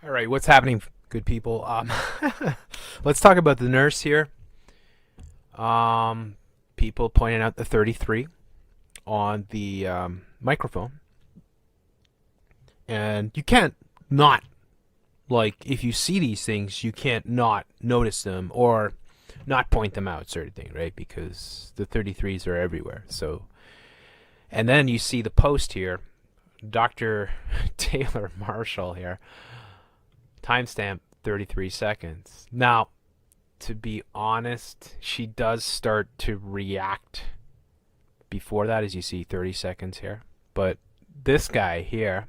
All right, what's happening, good people? Let's talk about the nurse here. Um, People pointing out the 33 on the microphone, and you can't not if you see these things, you can't not notice them or not point them out, sort of thing, right? Because the 33s are everywhere. So, and then you see the post here, Dr. Taylor Marshall here. Timestamp 33 seconds. Now, to be honest, she does start to react before that, as you see 30 seconds here. But this guy here,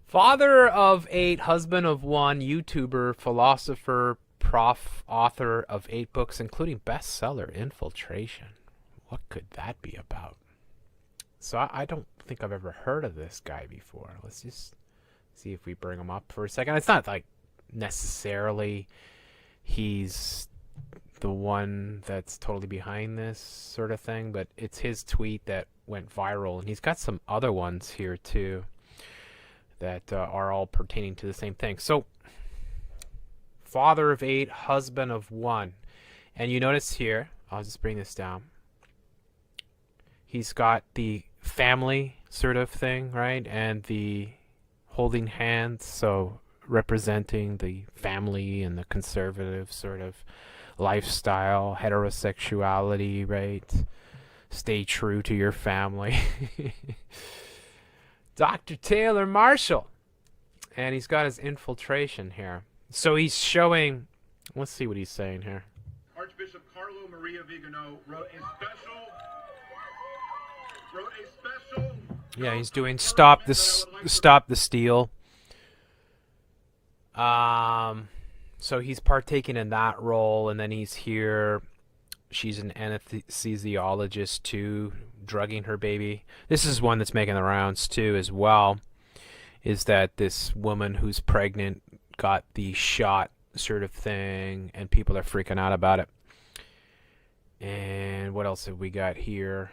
father of 8, husband of 1, YouTuber, philosopher, prof, author of 8 books, including bestseller Infiltration. What could that be about? So I don't think I've ever heard of this guy before. Let's just see if we bring him up for a second. It's not like necessarily he's the one that's totally behind this sort of thing, but it's his tweet that went viral, and he's got some other ones here too that are all pertaining to the same thing. So, father of 8, husband of 1, and you notice here, I'll just bring this down, he's got the family sort of thing, right? And the holding hands, so representing the family and the conservative sort of lifestyle, heterosexuality, right? Stay true to your family. Dr. Taylor Marshall. And he's got his infiltration here. So he's showing, let's see what he's saying here. Archbishop Carlo Maria Vigano wrote a special. Yeah, he's doing stop the steal. So he's partaking in that role, and then he's here. She's an anesthesiologist too, drugging her baby. This is one that's making the rounds too, as well. Is that this woman who's pregnant got the shot, sort of thing, and people are freaking out about it. And what else have we got here?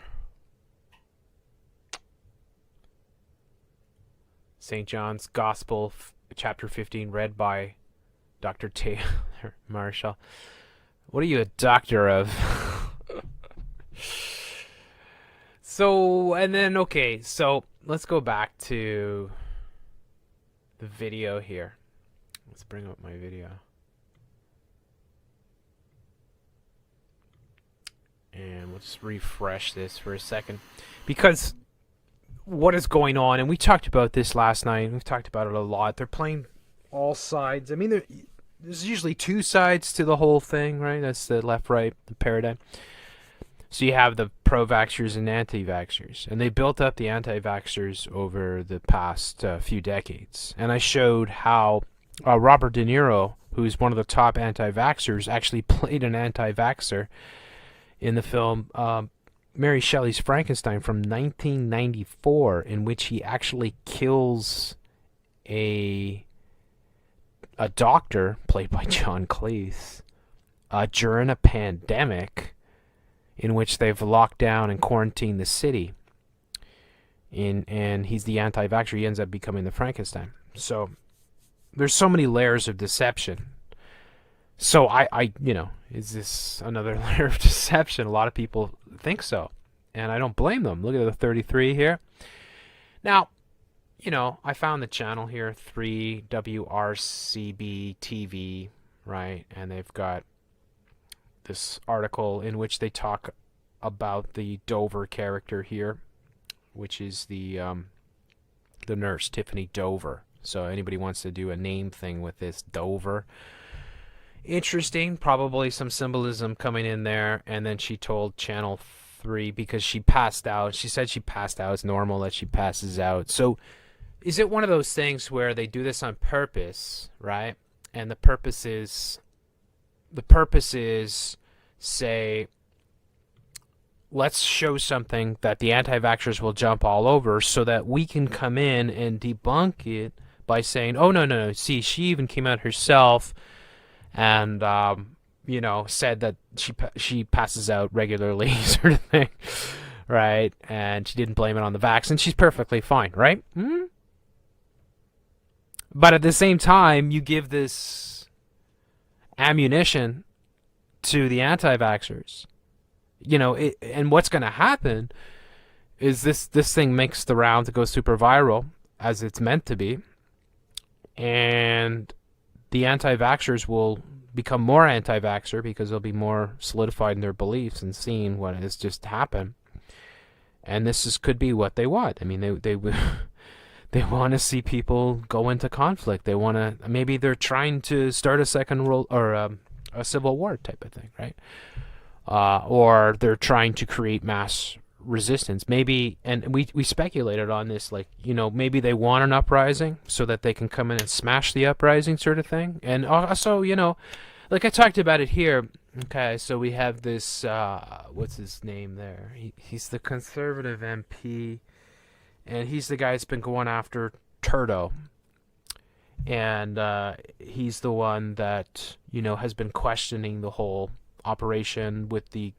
St. John's Gospel, chapter 15, read by Dr. Taylor Marshall. What are you a doctor of? So, and then, okay, so let's go back to the video here. Let's bring up my video. And we'll just refresh this for a second. Because what is going on, and we talked about this last night, we've talked about it a lot, they're playing all sides. I mean, there's usually 2 sides to the whole thing, right? That's the left-right paradigm. So you have the pro-vaxxers and anti-vaxxers, and they built up the anti-vaxxers over the past few decades. And I showed how Robert De Niro, who's one of the top anti-vaxxers, actually played an anti-vaxxer in the film Mary Shelley's Frankenstein from 1994, in which he actually kills a doctor, played by John Cleese, during a pandemic in which they've locked down and quarantined the city. And he's the anti-vaxxer. He ends up becoming the Frankenstein. So there's so many layers of deception. So I is this another layer of deception? A lot of people think so, and I don't blame them. Look at the 33 here. Now, I found the channel here, 3WRCB TV, right? And they've got this article in which they talk about the Dover character here, which is the nurse, Tiffany Dover. So anybody wants to do a name thing with this, Dover. Interesting, probably some symbolism coming in there. And then she told Channel 3, because she passed out, she said she passed out. It's normal that she passes out. So is it one of those things where they do this on purpose, right? And the purpose is, say, let's show something that the anti-vaxxers will jump all over so that we can come in and debunk it by saying, oh, no, see, she even came out herself and, said that she passes out regularly, sort of thing, right? And she didn't blame it on the vaccine. She's perfectly fine, right? But at the same time, you give this ammunition to the anti-vaxxers. And what's going to happen is this thing makes the round to go super viral, as it's meant to be, and the anti-vaxxers will become more anti-vaxxer because they'll be more solidified in their beliefs and seeing what has just happened. And could be what they want. I mean, they they want to see people go into conflict. They want to, maybe they're trying to start a second world or a civil war type of thing, right? Or they're trying to create mass resistance. Maybe, and we speculated on this, like, maybe they want an uprising so that they can come in and smash the uprising sort of thing. And also, like I talked about it here. Okay, so we have this, what's his name there? He's the conservative MP, and he's the guy that's been going after Trudeau. And he's the one that, has been questioning the whole operation with the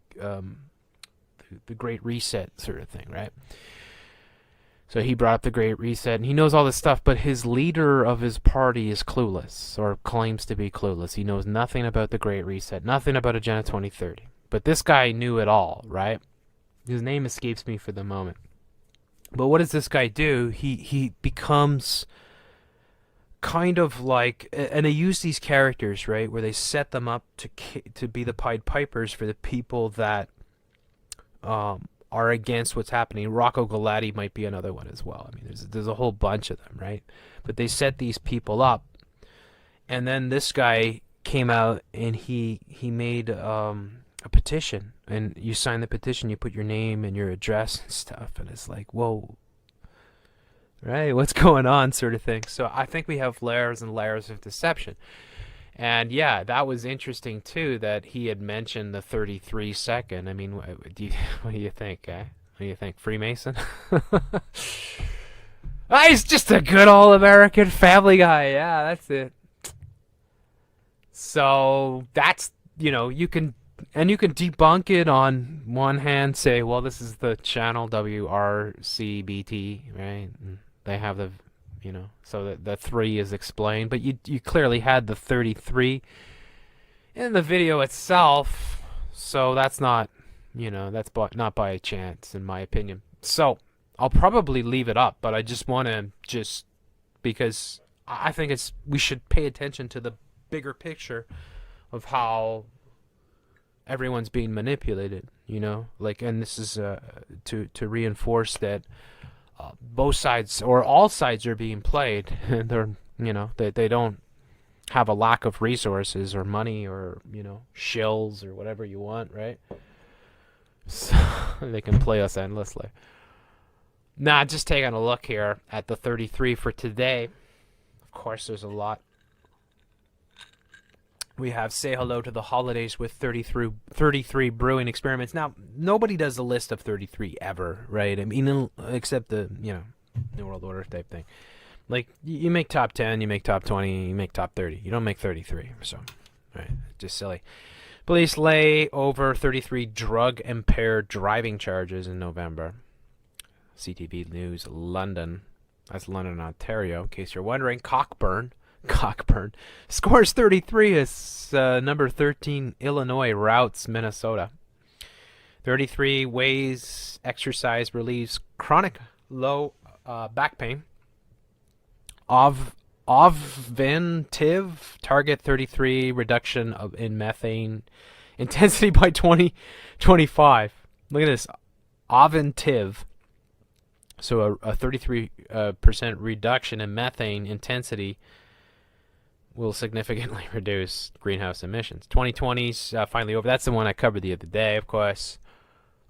Great Reset sort of thing, right? So he brought up the Great Reset, and he knows all this stuff, but his leader of his party is clueless, or claims to be clueless. He knows nothing about the Great Reset, nothing about Agenda 2030. But this guy knew it all, right? His name escapes me for the moment. But what does this guy do? He becomes kind of like, and they use these characters, right, where they set them up to be the Pied Pipers for the people that are against what's happening. Rocco Galati might be another one as well. I mean, there's a whole bunch of them, right? But they set these people up, and then this guy came out and he made a petition, and you sign the petition, you put your name and your address and stuff, and it's like, whoa, right? What's going on, sort of thing. So I think we have layers and layers of deception. And yeah, that was interesting too, that he had mentioned the 33 second. I mean, what do you think, eh? What do you think, Freemason? He's just a good old American Family Guy. Yeah, that's it. So that's, you can debunk it on one hand, say, well, this is the channel WRCBT, right? And they have the, so the 3 is explained, but you clearly had the 33 in the video itself, so that's not, that's not by chance, in my opinion. So I'll probably leave it up, but I just want to because I think we should pay attention to the bigger picture of how everyone's being manipulated, like, and this is to reinforce that both sides or all sides are being played, and they're, they don't have a lack of resources or money or, shills or whatever you want, right? So they can play us endlessly. Now, just taking a look here at the 33 for today. Of course, there's a lot. We have Say Hello to the Holidays with 33 brewing experiments. Now, nobody does a list of 33 ever, right? I mean, except the, New World Order type thing. Like, you make top 10, you make top 20, you make top 30. You don't make 33, so, right, just silly. Police lay over 33 drug-impaired driving charges in November. CTV News, London. That's London, Ontario, in case you're wondering. Cockburn scores 33 as number 13 Illinois routs Minnesota. 33 ways exercise relieves chronic low back pain. Oventiv target 33 reduction in methane intensity by 2025. Look at this, Oventiv. So a 33% reduction in methane intensity will significantly reduce greenhouse emissions. 2020's finally over. That's the one I covered the other day, of course.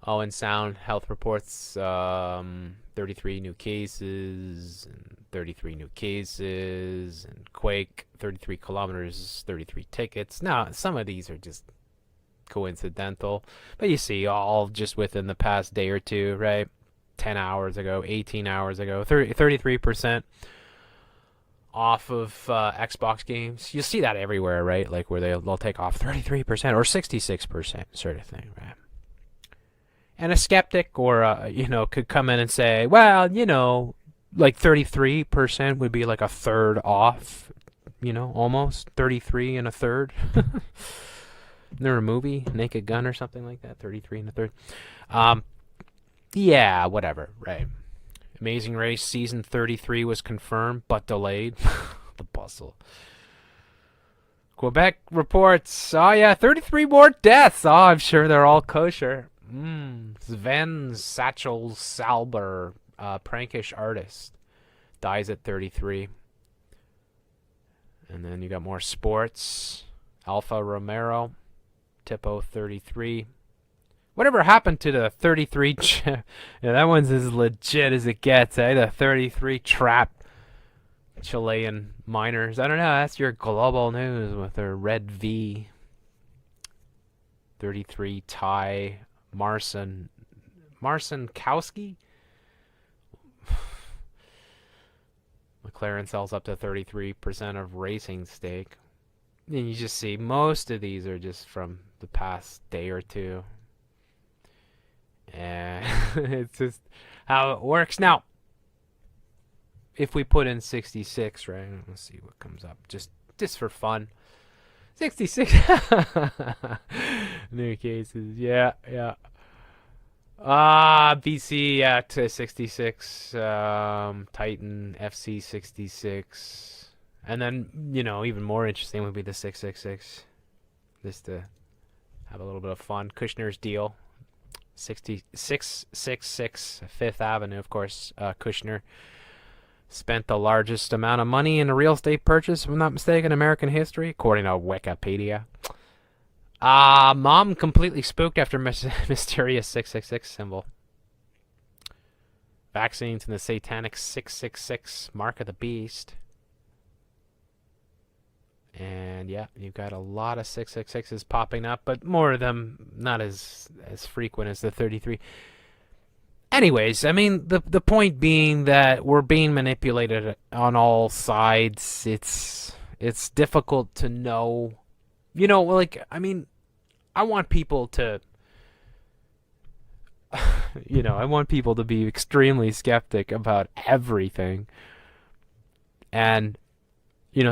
Owen Sound Health reports 33 new cases, and 33 new cases, and Quake, 33 kilometers, 33 tickets. Now, some of these are just coincidental, but you see, all just within the past day or two, right? 10 hours ago, 18 hours ago, 33% off of Xbox games. You see that everywhere, right? Like where they'll take off 33% or 66% sort of thing, right? And a skeptic or could come in and say, well, like 33% would be like a third off, you know, almost 33 and a third. Isn't there a movie, Naked Gun or something like that? 33 and a third. Yeah, whatever, right. Amazing Race season 33 was confirmed, but delayed. The bustle. Quebec reports, oh yeah, 33 more deaths. Oh, I'm sure they're all kosher. Sven Satchel Salber, prankish artist, dies at 33. And then you got more sports. Alpha Romero, Tipo 33. Whatever happened to the 33? Yeah, that one's as legit as it gets, eh? The 33 trapped Chilean miners. I don't know. That's your global news with their red V. 33 Thai Marcin Kowski. McLaren sells up to 33% of racing stake. And you just see most of these are just from the past day or two. And it's just how it works. Now, if we put in 66, right? Let's see what comes up. Just for fun. 66 new cases. Yeah. BC at 66. Titan FC 66. And then, you know, even more interesting would be the 666. Just to have a little bit of fun. Kushner's deal. 666 Fifth Avenue, of course. Kushner spent the largest amount of money in a real estate purchase, if I'm not mistaken, in American history, according to Wikipedia. Mom completely spooked after mysterious 666 symbol. Vaccines in the satanic 666 mark of the beast. And yeah, you've got a lot of 666s popping up, but more of them not as frequent as the 33. Anyways, I mean, the point being that we're being manipulated on all sides. It's difficult to know. You know, like, I mean, I want people to I want people to be extremely skeptic about everything. And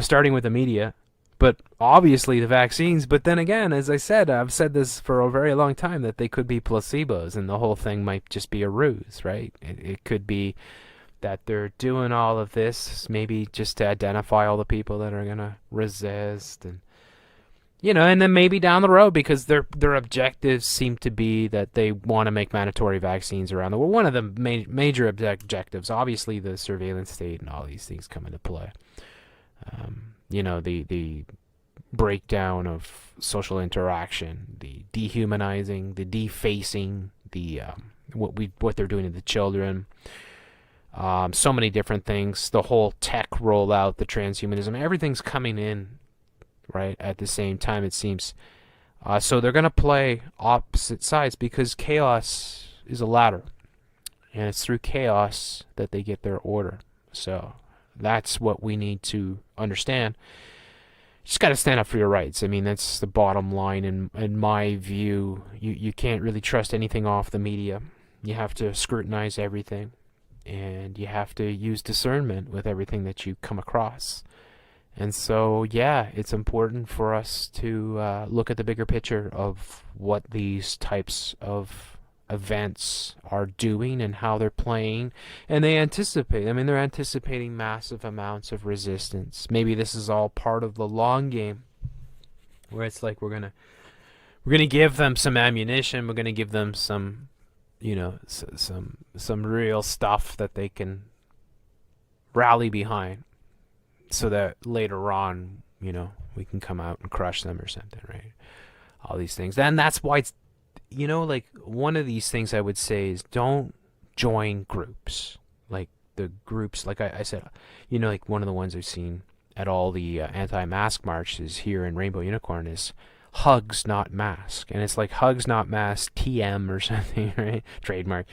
starting with the media, but obviously the vaccines. But then again, as I said, I've said this for a very long time, that they could be placebos and the whole thing might just be a ruse, right? It could be that they're doing all of this maybe just to identify all the people that are going to resist. And, and then maybe down the road, because their objectives seem to be that they want to make mandatory vaccines around the world. One of the major objectives, obviously the surveillance state and all these things come into play. The breakdown of social interaction, the dehumanizing, the defacing, the what they're doing to the children. So many different things. The whole tech rollout, the transhumanism, everything's coming in right at the same time, it seems. So they're going to play opposite sides, because chaos is a ladder, and it's through chaos that they get their order. So that's what we need to understand. You just got to stand up for your rights. I mean, that's the bottom line in my view. You can't really trust anything off the media. You have to scrutinize everything, and you have to use discernment with everything that you come across. And so, yeah, it's important for us to look at the bigger picture of what these types of events are doing and how they're playing. And they're anticipating massive amounts of resistance. Maybe this is all part of the long game, where it's like we're gonna give them some ammunition, we're gonna give them some some real stuff that they can rally behind, so that later on, we can come out and crush them or something, right? All these things. And that's why it's, like, one of these things I would say is don't join groups. Like the groups, like I said, like one of the ones I've seen at all the anti-mask marches here in Rainbow Unicorn is Hugs Not Mask. And it's like Hugs Not Mask TM or something, right? Trademark.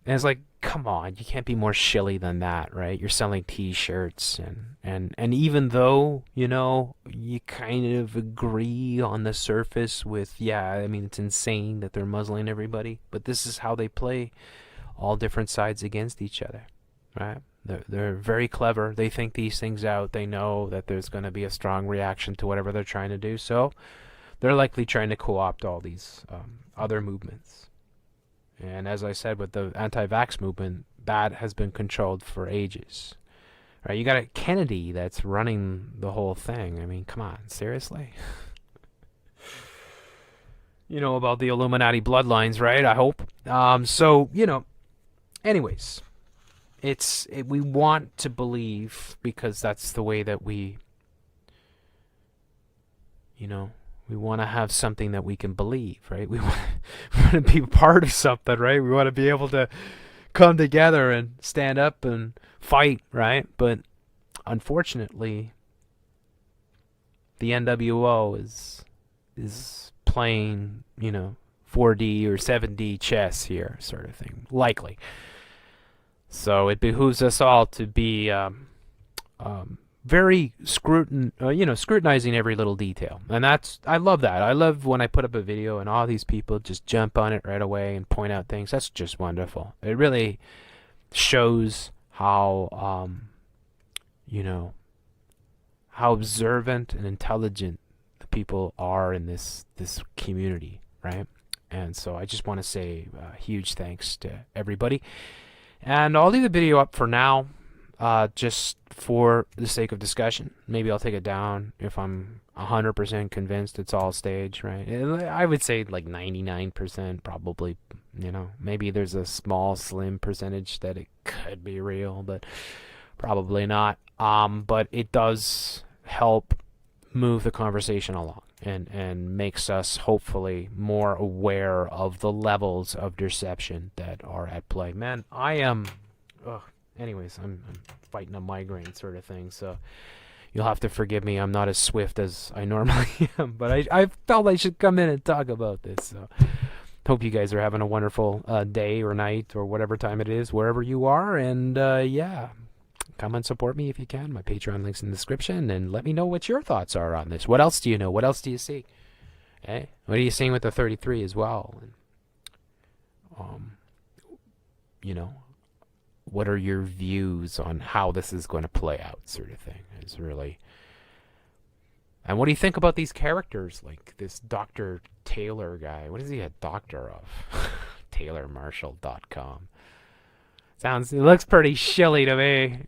And it's like, come on, you can't be more shilly than that, right? You're selling T-shirts, and even though, you kind of agree on the surface with, it's insane that they're muzzling everybody, but this is how they play all different sides against each other, right? They're very clever. They think these things out. They know that there's going to be a strong reaction to whatever they're trying to do. So they're likely trying to co-opt all these other movements. And as I said, with the anti-vax movement, that has been controlled for ages. Right? You got a Kennedy that's running the whole thing. I mean, come on, seriously? You know about the Illuminati bloodlines, right? I hope. So, anyways, we want to believe, because that's the way that we want to have something that we can believe, right? We want to be part of something, right? We want to be able to come together and stand up and fight, right? But unfortunately, the NWO is playing, 4D or 7D chess here, sort of thing, likely. So it behooves us all to be very scrutinizing every little detail. And I love that. I love when I put up a video and all these people just jump on it right away and point out things. That's just wonderful. It really shows how, how observant and intelligent the people are in this community, right? And so I just want to say huge thanks to everybody. And I'll leave the video up for now, just for the sake of discussion. Maybe I'll take it down if I'm 100% convinced it's all staged, right? I would say like 99% probably, maybe there's a small, slim percentage that it could be real, but probably not. But it does help move the conversation along and makes us hopefully more aware of the levels of deception that are at play. Man, I am... anyways, I'm fighting a migraine sort of thing, so you'll have to forgive me. I'm not as swift as I normally am, but I felt I should come in and talk about this. So hope you guys are having a wonderful day or night or whatever time it is, wherever you are. And yeah, come and support me if you can. My Patreon link's in the description, and let me know what your thoughts are on this. What else do you know? What else do you see? Hey, what are you seeing with the 33 as well? And, what are your views on how this is going to play out, sort of thing? It's really... And what do you think about these characters, like this Dr. Taylor guy? What is he a doctor of? TaylorMarshall.com. It looks pretty shilly to me.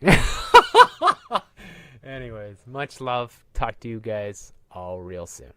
Anyways, much love. Talk to you guys all real soon.